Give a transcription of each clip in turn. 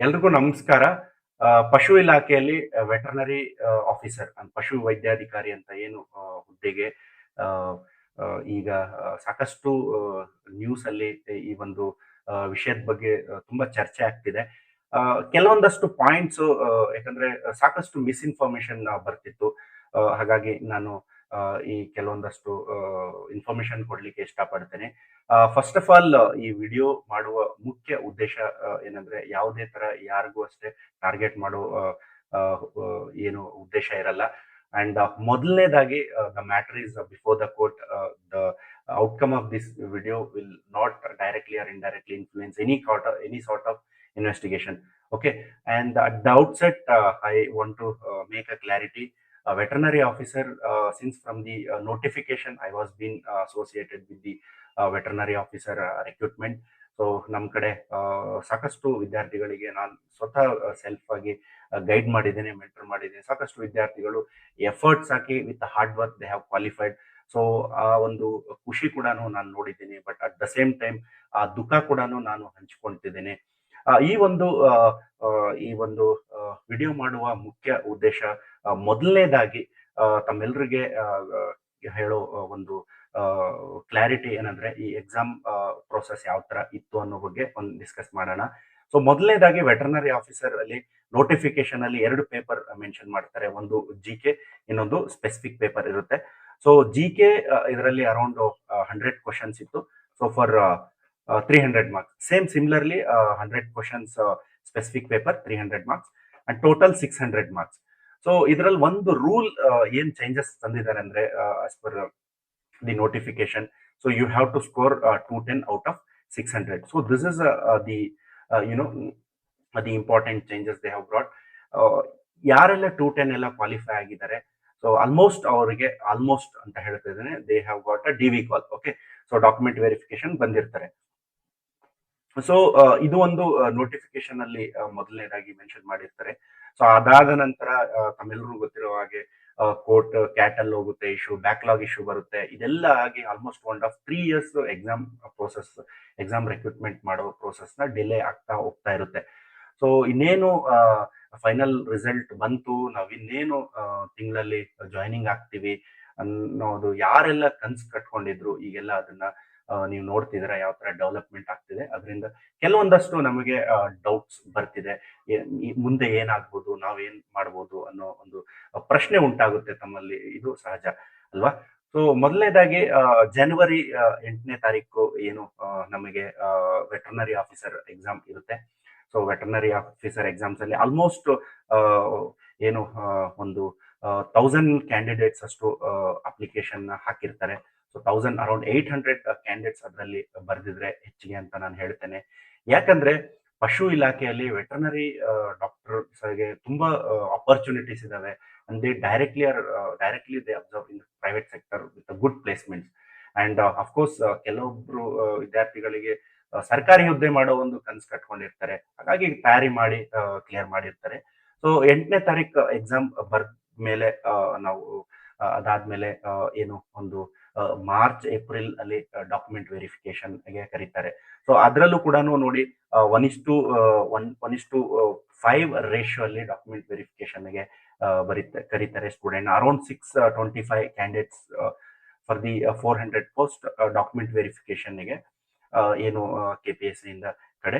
ಎಲ್ರಿಗೂ ನಮಸ್ಕಾರ. ಪಶು ಇಲಾಖೆಯಲ್ಲಿ ವೆಟರ್ನರಿ ಆಫೀಸರ್ ಪಶು ವೈದ್ಯಾಧಿಕಾರಿ ಅಂತ ಏನು ಹುದ್ದೆಗೆ ಆ, ಆ, ಈಗ ಸಾಕಷ್ಟು ನ್ಯೂಸ್ ಅಲ್ಲಿ ಈ ಒಂದು ವಿಷಯದ ಬಗ್ಗೆ ತುಂಬಾ ಚರ್ಚೆ ಆಗ್ತಿದೆ. ಆ, ಕೆಲವೊಂದಷ್ಟು ಪಾಯಿಂಟ್ಸ್, ಯಾಕಂದ್ರೆ ಸಾಕಷ್ಟು ಮಿಸ್ಇನ್ಫಾರ್ಮೇಶನ್ ಬರ್ತಿತ್ತು. ಹಾಗಾಗಿ ನಾನು ಈ ಕೆಲವೊಂದಷ್ಟು ಇನ್ಫಾರ್ಮೇಶನ್ ಕೊಡ್ಲಿಕ್ಕೆ ಇಷ್ಟಪಡ್ತೇನೆ. ಫಸ್ಟ್ ಆಫ್ ಆಲ್, ಈ ವಿಡಿಯೋ ಮಾಡುವ ಮುಖ್ಯ ಉದ್ದೇಶ ಏನಂದ್ರೆ ಯಾವುದೇ ತರ ಯಾರಿಗೂ ಅಷ್ಟೇ ಟಾರ್ಗೆಟ್ ಮಾಡೋ ಆ, ಆ, ಏನು ಉದ್ದೇಶ ಇರಲ್ಲ. ಅಂಡ್ ಮೊದಲನೇದಾಗಿ, the matter is before the court. The outcome of this video will not directly R indirectly influence any sort of investigation. Okay, and at the outset, I want to make a clarity. A veterinary officer, since from the notification I was being associated with the veterinary officer recruitment. So ನಮ್ಮ ಕಡೆ ಸಾಕಷ್ಟು ವಿದ್ಯಾರ್ಥಿಗಳಿಗೆ ನಾನು ಸ್ವತಃ self ಆಗಿ guide ಮಾಡಿದ್ದೇನೆ, mentor ಮಾಡಿದ್ದೇನೆ. ಸಾಕಷ್ಟು ವಿದ್ಯಾರ್ಥಿಗಳು efforts hockey with hard work they have qualified. So ಆ ಒಂದು ಖುಷಿ ಕೂಡ ನಾನು ನೋಡಿದ್ದೀನಿ. But at the same time ಆ ದುಃಖ ಕೂಡ ನಾನು ಹಂಚಿಕೊಳ್ತಿದ್ದೇನೆ. ಈ ಒಂದು ವಿಡಿಯೋ ಮಾಡುವ ಮುಖ್ಯ ಉದ್ದೇಶ, ಮೊದಲನೇದಾಗಿ ತಮ್ಮೆಲ್ಲರಿಗೆ ಹೇಳೋ ಒಂದು ಕ್ಲಾರಿಟಿ ಏನಂದ್ರೆ, ಈ ಎಕ್ಸಾಮ್ ಪ್ರೋಸೆಸ್ ಯಾವ ತರ ಇತ್ತು ಅನ್ನೋ ಬಗ್ಗೆ ಒಂದು ಡಿಸ್ಕಸ್ ಮಾಡೋಣ. ಸೊ ಮೊದಲನೇದಾಗಿ, ವೆಟರ್ನರಿ ಆಫೀಸರ್ ಅಲ್ಲಿ ನೋಟಿಫಿಕೇಶನ್ ಅಲ್ಲಿ ಎರಡು ಪೇಪರ್ ಮೆನ್ಷನ್ ಮಾಡ್ತಾರೆ. ಒಂದು GK, ಇನ್ನೊಂದು ಸ್ಪೆಸಿಫಿಕ್ ಪೇಪರ್ ಇರುತ್ತೆ. ಸೊ GK ಇದರಲ್ಲಿ ಅರೌಂಡ್ 100 ಕ್ವಶನ್ಸ್ ಇತ್ತು. So for 300 marks. Same similarly, 100 questions specific paper, 300 marks, and total 600 marks. So ಇದರಲ್ಲಿ ಒಂದು ರೂಲ್ ಏನ್ ಚೇಂಜಸ್ ತಂದಿದ್ದಾರೆ ಅಂದ್ರೆ, as per the notification, so you have to score 210 out of 600. So this is the you know the important changes they have brought. ಯಾರೆಲ್ಲ 210 ಎಲ್ಲ qualify ಆಗಿದ್ದಾರೆ, so ಅವರಿಗೆ almost ಅಂತ ಹೇಳ್ತಾ ಇದ್ದೇನೆ, they have got a DV call. Okay, so document verification ಬಂದಿರ್ತಾರೆ. So ಇದು ಒಂದು ನೋಟಿಫಿಕೇಶನ್ ಅಲ್ಲಿ ಮೊದಲನೇದಾಗಿ ಮೆನ್ಷನ್ ಮಾಡಿರ್ತಾರೆ. ಸೊ ಅದಾದ ನಂತರ ತಮ್ಮೆಲ್ಲರೂ ಗೊತ್ತಿರೋ ಹಾಗೆ ಕೋರ್ಟ್ ಕ್ಯಾಟಲ್ ಹೋಗುತ್ತೆ, ಇಶ್ಯೂ ಬ್ಯಾಕ್ಲಾಗ್ ಇಶ್ಯೂ ಬರುತ್ತೆ. ಇದೆಲ್ಲ ಆಗಿ ಆಲ್ಮೋಸ್ಟ್ 1.5 years ಎಕ್ಸಾಮ್ ರಿಕ್ರೂಟ್ಮೆಂಟ್ ಮಾಡೋ ಪ್ರೋಸೆಸ್ ನ ಡಿಲೇ ಆಗ್ತಾ ಹೋಗ್ತಾ ಇರುತ್ತೆ. ಸೊ ಇನ್ನೇನು ಫೈನಲ್ ರಿಸಲ್ಟ್ ಬಂತು, ನಾವಿನ್ನೇನು ತಿಂಗಳಲ್ಲಿ ಜಾಯ್ನಿಂಗ್ ಆಗ್ತೀವಿ ಅನ್ನೋದು ಯಾರೆಲ್ಲ ಕನ್ಸ್ ಕಟ್ಕೊಂಡಿದ್ರು, ಈಗೆಲ್ಲ ಅದನ್ನ ನೀವು ನೋಡ್ತಿದ್ರೆ ಯಾವ ತರ ಡೆವಲಪ್ಮೆಂಟ್ ಆಗ್ತಿದೆ. ಅದರಿಂದ ಕೆಲವೊಂದಷ್ಟು ನಮಗೆ ಡೌಟ್ಸ್ ಬರ್ತಿದೆ. ಮುಂದೆ ಏನಾಗ್ಬೋದು, ನಾವೇನ್ ಮಾಡ್ಬೋದು ಅನ್ನೋ ಒಂದು ಪ್ರಶ್ನೆ ಉಂಟಾಗುತ್ತೆ ತಮ್ಮಲ್ಲಿ. ಇದು ಸಹಜ ಅಲ್ವಾ? ಸೊ ಮೊದಲನೇದಾಗಿ, ಜನವರಿ 8ನೇ ತಾರೀಕು ಏನು ನಮಗೆ ವೆಟರ್ನರಿ ಆಫೀಸರ್ ಎಕ್ಸಾಮ್ ಇರುತ್ತೆ. ಸೊ ವೆಟರ್ನರಿ ಆಫೀಸರ್ ಎಕ್ಸಾಮ್ಸ್ ಅಲ್ಲಿ ಆಲ್ಮೋಸ್ಟ್ ಏನು ಒಂದು 1000 ಕ್ಯಾಂಡಿಡೇಟ್ಸ್ ಅಷ್ಟು ಅಪ್ಲಿಕೇಶನ್ ಹಾಕಿರ್ತಾರೆ. ಸೊ 1800 ಕ್ಯಾಂಡಿಡೇಟ್ಸ್ ಅದರಲ್ಲಿ ಬರೆದಿದ್ರೆ ಹೆಚ್ಚಿಗೆ ಅಂತ ನಾನು ಹೇಳ್ತೇನೆ. ಯಾಕಂದ್ರೆ ಪಶು ಇಲಾಖೆಯಲ್ಲಿ ವೆಟರ್ನರಿ ಡಾಕ್ಟರ್ಸ್ಗೆ ತುಂಬಾ ಆಪರ್ಚುನಿಟೀಸ್ ಇದಾವೆ. And they directly they observe in private sector with good placements. And of course ಕೆಲವೊಬ್ರು ವಿದ್ಯಾರ್ಥಿಗಳಿಗೆ ಸರ್ಕಾರಿ ಹುದ್ದೆ ಮಾಡೋ ಒಂದು ಕನ್ಸು ಕಟ್ಕೊಂಡಿರ್ತಾರೆ. ಹಾಗಾಗಿ ತಯಾರಿ ಮಾಡಿ ಕ್ಲಿಯರ್ ಮಾಡಿರ್ತಾರೆ. ಸೊ 8ನೇ ತಾರೀಕು ಎಕ್ಸಾಮ್ ಬರ್ದ ಮೇಲೆ ನಾವು ಅದಾದ್ಮೇಲೆ ಏನು ಒಂದು ಮಾರ್ಚ್ ಏಪ್ರಿಲ್ ಅಲ್ಲಿ ಡಾಕ್ಯುಮೆಂಟ್ ವೆರಿಫಿಕೇಶನ್ ಗೆ ಕರೀತಾರೆ. ಸೊ ಅದರಲ್ಲೂ ಕೂಡ ನೋಡಿ 1:5 ರೇಷಿಯೋ ಅಲ್ಲಿ ಡಾಕ್ಯುಮೆಂಟ್ ವೆರಿಫಿಕೇಶನ್ ಗೆ ಕರೀತಾರೆ student. Around 625 candidates for the 400 post document verification ಗೆ ಏನು KPSC ಇಂದ ಕಡೆ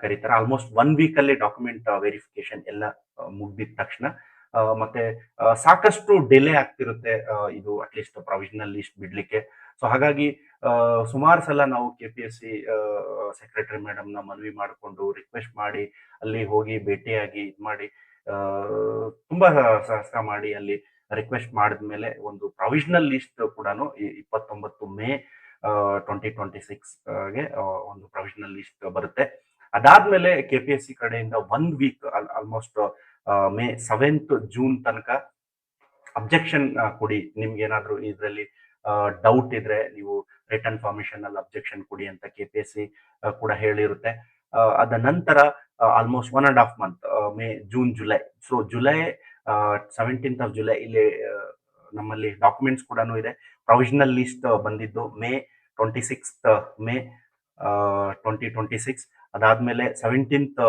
ಕರೀತಾರೆ. ಆಲ್ಮೋಸ್ಟ್ 1 ವೀಕ್ ಅಲ್ಲಿ ಡಾಕ್ಯುಮೆಂಟ್ ವೆರಿಫಿಕೇಶನ್ ಎಲ್ಲ ಮುಗ್ದಿದ ತಕ್ಷಣ ಮತ್ತೆ ಸಾಕಷ್ಟು ಡಿಲೇ ಆಗ್ತಿರುತ್ತೆ ಇದು ಅಟ್ಲೀಸ್ಟ್ ಪ್ರೊವಿಷನಲ್ ಲಿಸ್ಟ್ ಬಿಡ್ಲಿಕ್ಕೆ. ಸೊ ಹಾಗಾಗಿ ಸುಮಾರು ಸಲ ನಾವು KPSC ಸೆಕ್ರೆಟರಿ ಮೇಡಮ್ ನ ಮನವಿ ಮಾಡಿಕೊಂಡು ರಿಕ್ವೆಸ್ಟ್ ಮಾಡಿ ಅಲ್ಲಿ ಹೋಗಿ ಭೇಟಿಯಾಗಿ ಇದ್ ಮಾಡಿ ತುಂಬಾ ಸಹಸ್ರ ಮಾಡಿ ಅಲ್ಲಿ ರಿಕ್ವೆಸ್ಟ್ ಮಾಡಿದ್ಮೇಲೆ ಒಂದು ಪ್ರೊವಿಷನಲ್ ಲಿಸ್ಟ್ ಕೂಡ 29 ಮೇ 2026 ಗೆ ಒಂದು ಪ್ರೊವಿಷನಲ್ ಲಿಸ್ಟ್ ಬರುತ್ತೆ. ಅದಾದ್ಮೇಲೆ KPSC ಕಡೆಯಿಂದ 1 week almost May 7th June ತನಕ ಅಬ್ಜೆಕ್ಷನ್ ಕೊಡಿ, ನಿಮ್ಗೆ ಏನಾದ್ರು ಇದರಲ್ಲಿ ಡೌಟ್ ಇದ್ರೆ ನೀವು ರಿಟರ್ನ್ ಫಾರ್ಮೇಶನ್ ಅಲ್ಲಿ ಅಬ್ಜೆಕ್ಷನ್ ಕೊಡಿ ಅಂತ KPSC ಕೂಡ ಹೇಳಿರುತ್ತೆ. ಅದ ನಂತರ almost 1.5 month, May June July. So July 17th of July ಇಲ್ಲಿ ನಮ್ಮಲ್ಲಿ ಡಾಕ್ಯುಮೆಂಟ್ಸ್ ಕೂಡ ಇದೆ. ಪ್ರೊವಿಷನಲ್ ಲಿಸ್ಟ್ ಬಂದಿದ್ದು ಮೇ 26th ಮೇ 2026. ಅದಾದ್ಮೇಲೆ 17th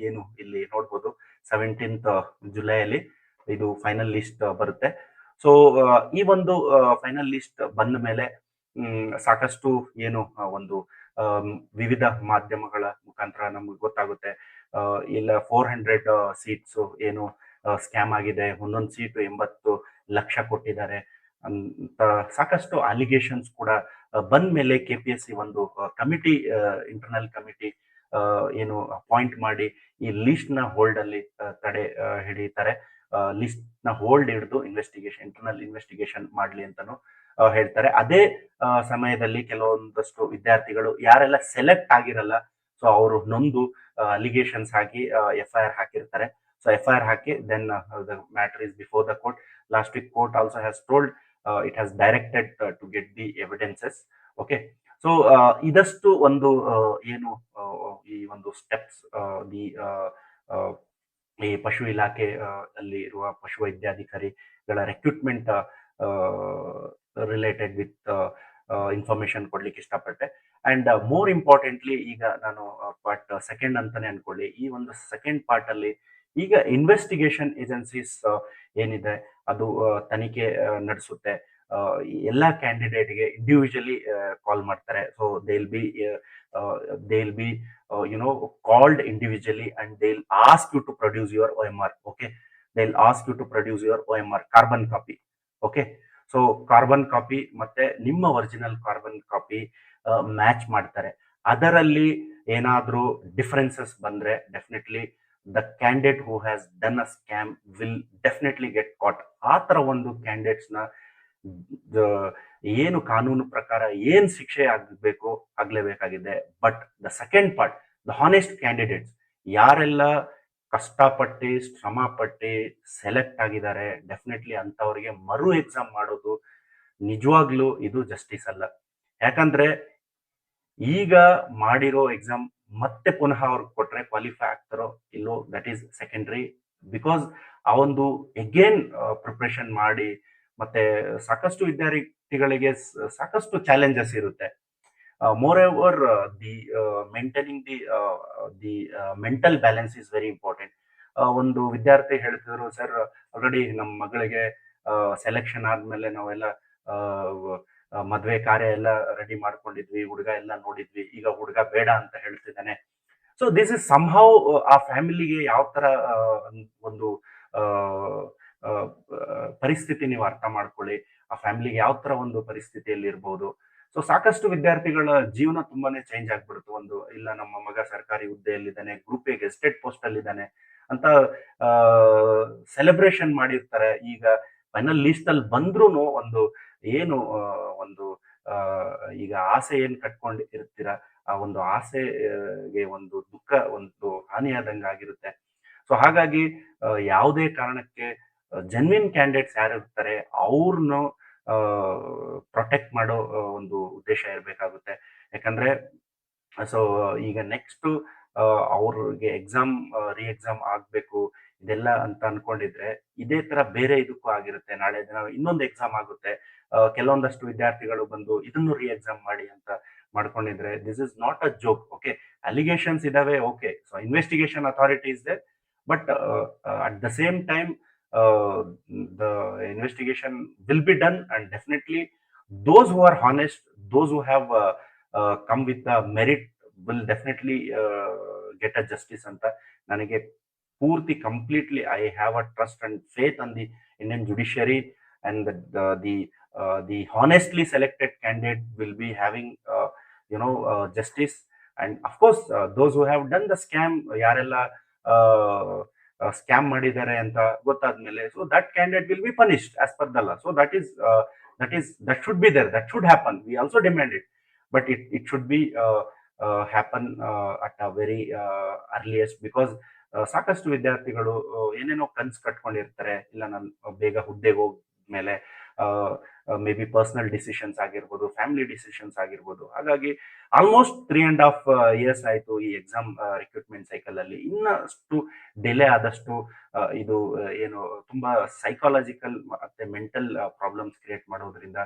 ಏನು ಇಲ್ಲಿ ನೋಡ್ಬೋದು 17th ಜುಲೈಯಲ್ಲಿ ಇದು ಫೈನಲ್ ಲಿಸ್ಟ್ ಬರುತ್ತೆ. ಸೊ ಈ ಒಂದು ಫೈನಲ್ ಲಿಸ್ಟ್ ಬಂದ ಮೇಲೆ ಸಾಕಷ್ಟು ಏನು ಒಂದು ವಿವಿಧ ಮಾಧ್ಯಮಗಳ ಮುಖಾಂತರ ನಮ್ಗೆ ಗೊತ್ತಾಗುತ್ತೆ. ಇಲ್ಲ 400 ಸೀಟ್ಸ್ ಏನು ಸ್ಕ್ಯಾಮ್ ಆಗಿದೆ, ಒಂದೊಂದು ಸೀಟು 80 ಲಕ್ಷ ಕೊಟ್ಟಿದ್ದಾರೆ ಅಂತ ಸಾಕಷ್ಟು ಅಲಿಗೇಷನ್ಸ್ ಕೂಡ ಬಂದ ಮೇಲೆ KPSC ಒಂದು ಕಮಿಟಿ, ಇಂಟರ್ನಲ್ ಕಮಿಟಿ ಏನು ಅಪಾಯಿಂಟ್ ಮಾಡಿ ಈ ಲಿಸ್ಟ್ ನ ಹೋಲ್ಡ್ ಅಲ್ಲಿ ತಡೆ ಹಿಡಿತಾರೆ. ಲಿಸ್ಟ್ ನ ಹೋಲ್ಡ್ ಹಿಡಿದು ಇಂಟರ್ನಲ್ ಇನ್ವೆಸ್ಟಿಗೇಷನ್ ಮಾಡ್ಲಿ ಅಂತಾನು ಹೇಳ್ತಾರೆ. ಅದೇ ಸಮಯದಲ್ಲಿ ಕೆಲವೊಂದಷ್ಟು ವಿದ್ಯಾರ್ಥಿಗಳು ಯಾರೆಲ್ಲ ಸೆಲೆಕ್ಟ್ ಆಗಿರಲ್ಲ, ಸೊ ಅವರು ನೊಂದು ಅಲಿಗೇಷನ್ಸ್ ಹಾಕಿ FIR ಹಾಕಿರ್ತಾರೆ. ಸೊ FIR ಹಾಕಿ then the matter is before the court. Last week court also has told it has directed to get the evidences. Okay, so ಇದಷ್ಟು ಒಂದು ಏನು ಈ ಒಂದು ಸ್ಟೆಪ್ಸ್ ಈ ಪಶು ಇಲಾಖೆ ಅಲ್ಲಿ ಇರುವ ಪಶು ವೈದ್ಯಾಧಿಕಾರಿಗಳ ರೆಕ್ರೂಟ್ಮೆಂಟ್ ರಿಲೇಟೆಡ್ ವಿತ್ ಇನ್ಫಾರ್ಮೇಶನ್ ಕೊಡ್ಲಿಕ್ಕೆ ಇಷ್ಟಪಟ್ಟೆ. ಅಂಡ್ ಮೋರ್ ಇಂಪಾರ್ಟೆಂಟ್ಲಿ ಈಗ ನಾನು ಪಾರ್ಟ್ ಸೆಕೆಂಡ್ ಅಂತಾನೆ ಅನ್ಕೊಳ್ಳಿ. ಈ ಒಂದು ಸೆಕೆಂಡ್ ಪಾರ್ಟ್ ಅಲ್ಲಿ ಈಗ ಇನ್ವೆಸ್ಟಿಗೇಷನ್ ಏಜೆನ್ಸೀಸ್ ಏನಿದೆ ಅದು ತನಿಖೆ ನಡೆಸುತ್ತೆ. ಎಲ್ಲಾ ಕ್ಯಾಂಡಿಡೇಟ್ಗೆ ಇಂಡಿವಿಜುವಲಿ ಕಾಲ್ ಮಾಡ್ತಾರೆ. So they will be called individually and they'll ask you to produce your OMR. Okay, they'll ask you to produce your OMR carbon copy. Okay, so carbon copy ಮತ್ತೆ ನಿಮ್ಮ original carbon copy match ಮಾಡ್ತಾರೆ. ಅದರಲ್ಲಿ ಏನಾದ್ರೂ differences ಬಂದ್ರೆ definitely the candidate who has done a scam will definitely get caught. ಆ ತರ ಒಂದು candidates ನ ಏನು ಕಾನೂನು ಪ್ರಕಾರ ಏನ್ ಶಿಕ್ಷೆ ಆಗ್ಲೇಬೇಕಾಗಿದೆ. But the second part, the honest candidates ಯಾರೆಲ್ಲ ಕಷ್ಟಪಟ್ಟು ಶ್ರಮ ಪಟ್ಟು ಸೆಲೆಕ್ಟ್ ಆಗಿದ್ದಾರೆ, ಡೆಫಿನೆಟ್ಲಿ ಅಂತವರಿಗೆ ಮರು ಎಕ್ಸಾಮ್ ಮಾಡೋದು ನಿಜವಾಗ್ಲೂ ಇದು ಜಸ್ಟಿಸ್ ಅಲ್ಲ. ಯಾಕಂದ್ರೆ ಈಗ ಮಾಡಿರೋ ಎಕ್ಸಾಮ್ ಮತ್ತೆ ಪುನಃ ಅವ್ರಿಗೆ ಕೊಟ್ರೆ ಕ್ವಾಲಿಫೈ ಆಗ್ತಾರೋ ಇಲ್ಲೋ ದಟ್ ಈಸ್ ಸೆಕೆಂಡ್ರಿ. ಬಿಕಾಸ್ ಆ ಒಂದು ಎಗೇನ್ ಪ್ರಿಪ್ರೇಷನ್ ಮಾಡಿ ಮತ್ತೆ ಸಾಕಷ್ಟು ವಿದ್ಯಾರ್ಥಿಗಳಿಗೆ ಸಾಕಷ್ಟು ಚಾಲೆಂಜಸ್ ಇರುತ್ತೆ. More the maintaining the mental balance is very important. ಒಂದು ವಿದ್ಯಾರ್ಥಿ ಹೇಳ್ತಿದ್ರು, ಸರ್ ಆಲ್ರೆಡಿ ನಮ್ಮ ಮಗಳಿಗೆ ಸೆಲೆಕ್ಷನ್ ಆದ್ಮೇಲೆ ನಾವೆಲ್ಲ ಮದ್ವೆ ಕಾರ್ಯ ಎಲ್ಲ ರೆಡಿ ಮಾಡ್ಕೊಂಡಿದ್ವಿ, ಹುಡುಗ ಎಲ್ಲ ನೋಡಿದ್ವಿ, ಈಗ ಹುಡುಗ ಬೇಡ ಅಂತ ಹೇಳ್ತಿದ್ದಾನೆ. ಸೊ ದಿಸ್ ಇಸ್ ಸಮ್ಹೌ ಆ ಫ್ಯಾಮಿಲಿಗೆ ಯಾವ ತರ ಒಂದು ಪರಿಸ್ಥಿತಿ ನೀವು ಅರ್ಥ ಮಾಡ್ಕೊಳ್ಳಿ. ಆ ಫ್ಯಾಮಿಲಿಗೆ ಯಾವ ತರ ಒಂದು ಪರಿಸ್ಥಿತಿಯಲ್ಲಿ ಇರ್ಬೋದು. ಸೊ ಸಾಕಷ್ಟು ವಿದ್ಯಾರ್ಥಿಗಳ ಜೀವನ ತುಂಬಾನೇ ಚೇಂಜ್ ಆಗ್ಬಿಡುತ್ತೆ. ಒಂದು ಇಲ್ಲ ನಮ್ಮ ಮಗ ಸರ್ಕಾರಿ ಹುದ್ದೆಯಲ್ಲಿದ್ದಾನೆ, ಗ್ರೂಪ್ ಎ ಗೆಸ್ಟೆಡ್ ಪೋಸ್ಟ್ ಅಲ್ಲಿ ಇದ್ದಾನೆ ಅಂತ ಸೆಲೆಬ್ರೇಷನ್ ಮಾಡಿರ್ತಾರೆ. ಈಗ ಫೈನಲ್ ಲಿಸ್ಟ್ ಅಲ್ಲಿ ಬಂದ್ರೂ ಒಂದು ಏನು ಒಂದು ಈಗ ಆಸೆ ಏನ್ ಕಟ್ಕೊಂಡು ಇರ್ತೀರ, ಆ ಒಂದು ಆಸೆಗೆ ಒಂದು ದುಃಖ, ಒಂದು ಹಾನಿಯಾದಂಗ ಆಗಿರುತ್ತೆ. ಸೊ ಹಾಗಾಗಿ ಯಾವುದೇ ಕಾರಣಕ್ಕೆ ಜೆನ್ವಿನ್ ಕ್ಯಾಂಡಿಡೇಟ್ಸ್ ಯಾರು ಇರ್ತಾರೆ ಅವ್ರನ್ನು ಪ್ರೊಟೆಕ್ಟ್ ಮಾಡೋ ಒಂದು ಉದ್ದೇಶ ಇರಬೇಕಾಗುತ್ತೆ. ಯಾಕಂದ್ರೆ ಸೊ ಈಗ ನೆಕ್ಸ್ಟ್ ಅವ್ರಿಗೆ ಎಕ್ಸಾಮ್ ಎಕ್ಸಾಮ್ ಆಗ್ಬೇಕು ಇದೆಲ್ಲ ಅಂತ ಅನ್ಕೊಂಡಿದ್ರೆ ಇದೇ ತರ ಬೇರೆ ಇದಕ್ಕೂ ಆಗಿರುತ್ತೆ. ನಾಳೆ ದಿನ ಇನ್ನೊಂದು ಎಕ್ಸಾಮ್ ಆಗುತ್ತೆ, ಕೆಲವೊಂದಷ್ಟು ವಿದ್ಯಾರ್ಥಿಗಳು ಬಂದು ಇದನ್ನು ಎಕ್ಸಾಮ್ ಮಾಡಿ ಅಂತ ಮಾಡ್ಕೊಂಡಿದ್ರೆ this is not a joke. Okay, allegations ಇದಾವೆ, okay, so investigation authority is there, but at the same time the investigation will be done and definitely those who are honest, those who have come with the merit will definitely get a justice ಅಂತ ನನಗೆ ಪೂರ್ತಿ completely I have a trust and faith on the Indian judiciary and the honestly selected candidate will be having justice. And of course those who have done the scam, ಯಾರೆಲ್ಲ scam ಮಾಡಿದ್ದಾರೆ ಅಂತ ಗೊತ್ತಾದ್ಮೇಲೆ so that candidate will be punished as per the law. So that should be there, that should happen, we also demand it, but it should be happen at a very earliest, because ಸಾಕಷ್ಟು ವಿದ್ಯಾರ್ಥಿಗಳು ಏನೇನೋ ಕನ್ಸು ಕಟ್ಕೊಂಡಿರ್ತಾರೆ. ಇಲ್ಲ ನಾನು ಬೇಗ ಹುದ್ದೆಗೆ ಹೋದ್ಮೇಲೆ may be personal decisions ಆಗಿರ್ಬೋದು, ಫ್ಯಾಮಿಲಿ ಡಿಸಿಷನ್ಸ್ ಆಗಿರ್ಬೋದು. ಹಾಗಾಗಿ ಆಲ್ಮೋಸ್ಟ್ 3.5 years ಆಯ್ತು ಈ ಎಕ್ಸಾಮ್ ರಿಕ್ರೂಟ್ಮೆಂಟ್ ಸೈಕಲ್ ಅಲ್ಲಿ. ಇನ್ನಷ್ಟು ಡಿಲೇ ಆದಷ್ಟು ಇದು ಏನು ತುಂಬಾ ಸೈಕಾಲಜಿಕಲ್ ಮತ್ತೆ ಮೆಂಟಲ್ ಪ್ರಾಬ್ಲಮ್ಸ್ ಕ್ರಿಯೇಟ್ ಮಾಡೋದ್ರಿಂದ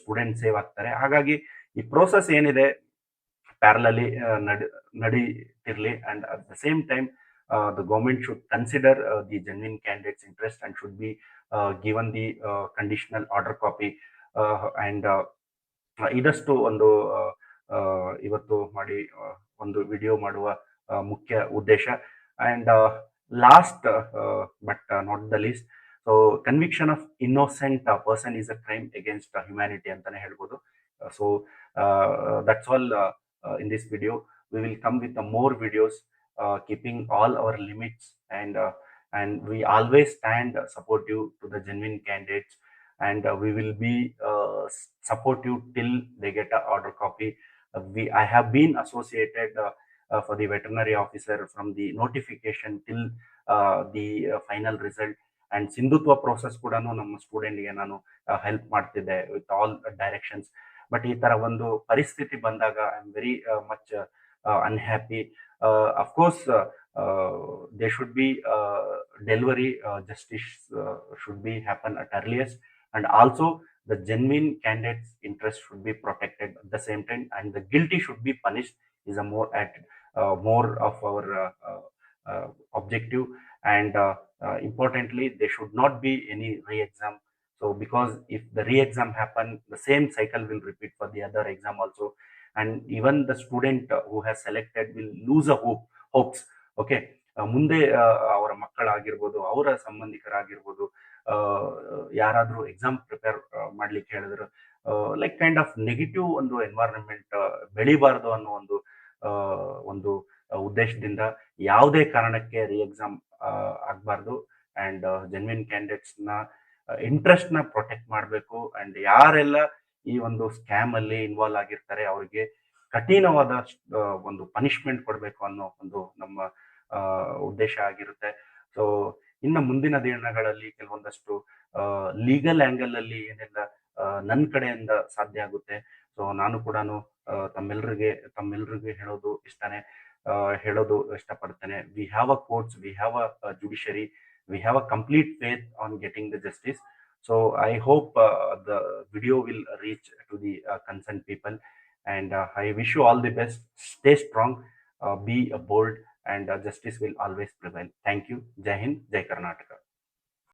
ಸ್ಟೂಡೆಂಟ್ ಸೇವ್ ಆಗ್ತಾರೆ. ಹಾಗಾಗಿ ಈ ಪ್ರೋಸೆಸ್ ಏನಿದೆ ಪ್ಯಾರಲಲಿ ನಡೀತಿರ್ಲಿ. And at the same time, the government should consider the genuine candidates interest and should be given the conditional order copy. And ಇದಷ್ಟು ಒಂದು ಇವತ್ತು ಮಾಡಿ ಒಂದು ವಿಡಿಯೋ ಮಾಡುವ ಮುಖ್ಯ ಉದ್ದೇಶ. And last but not the least, so conviction of innocent person is a crime against humanity ಅಂತಾನೆ ಹೇಳ್ಬೋದು. So that's all in this video. We will come with more videos, keeping all our limits, and we always stand supportive to the genuine candidates, and we will be supportive till they get a order copy. I have been associated for the veterinary officer from the notification till the final result. And ಸಿಂಧುತ್ವ process ಕೂಡ ನಮ್ಮ ಸ್ಟೂಡೆಂಟ್ಗೆ ನಾನು help ಮಾಡ್ತಿದ್ದೆ with all directions. But ಈ ತರ ಒಂದು ಪರಿಸ್ಥಿತಿ ಬಂದಾಗ I am very much unhappy. Of course they should be delivery, justice should be happen at earliest, and also the genuine candidates interest should be protected at the same time, and the guilty should be punished is a more of our objective. And importantly, there should not be any re-exam. So because if the re-exam happen, the same cycle will repeat for the other exam also, and even the student who has selected will lose a hopes. Okay, ಮುಂದೆ ಅವರ ಮಕ್ಕಳಾಗಿರ್ಬೋದು, ಅವರ ಸಂಬಂಧಿಕರಾಗಿರ್ಬೋದು, ಯಾರಾದ್ರೂ exam prepare ಮಾಡ್ಲಿಕ್ಕೆ ಹೇಳಿದ್ರು, like kind of negative ಒಂದು environment ಬೆಳಿಬಾರ್ದು ಅನ್ನೋ ಒಂದು ಉದ್ದೇಶದಿಂದ ಯಾವುದೇ ಕಾರಣಕ್ಕೆ ರಿ ಎಕ್ಸಾಮ್ ಆಗಬಾರ್ದು. ಅಂಡ್ ಜೆನ್ವಿನ್ ಕ್ಯಾಂಡಿಡೇಟ್ಸ್ ನ ಇಂಟ್ರೆಸ್ಟ್ ನ ಪ್ರೊಟೆಕ್ಟ್ ಮಾಡಬೇಕು. ಅಂಡ್ ಯಾರೆಲ್ಲ ಈ ಒಂದು ಸ್ಕ್ಯಾಮ್ ಅಲ್ಲಿ ಇನ್ವಾಲ್ವ್ ಆಗಿರ್ತಾರೆ ಅವರಿಗೆ ಕಠಿಣವಾದ ಒಂದು ಪನಿಷ್ಮೆಂಟ್ ಕೊಡಬೇಕು ಅನ್ನೋ ಒಂದು ನಮ್ಮ ಉದ್ದೇಶ ಆಗಿರುತ್ತೆ. ಸೊ ಇನ್ನು ಮುಂದಿನ ದಿನಗಳಲ್ಲಿ ಕೆಲವೊಂದಷ್ಟು ಲೀಗಲ್ ಆಂಗಲ್ ಅಲ್ಲಿ ಏನೆಲ್ಲ ನನ್ನ ಕಡೆಯಿಂದ ಸಾಧ್ಯ ಆಗುತ್ತೆ, ಸೊ ನಾನು ಕೂಡ ತಮ್ಮೆಲ್ಲರಿಗೆ ಹೇಳೋದು ಇಷ್ಟಪಡ್ತೇನೆ. We have a courts, we have a judiciary, we have a complete faith on getting the justice. So I hope the video will reach to the concerned people, and I wish you all the best. Stay strong, be bold, and justice will always prevail. Thank you. Jai Hind, Jai Karnataka.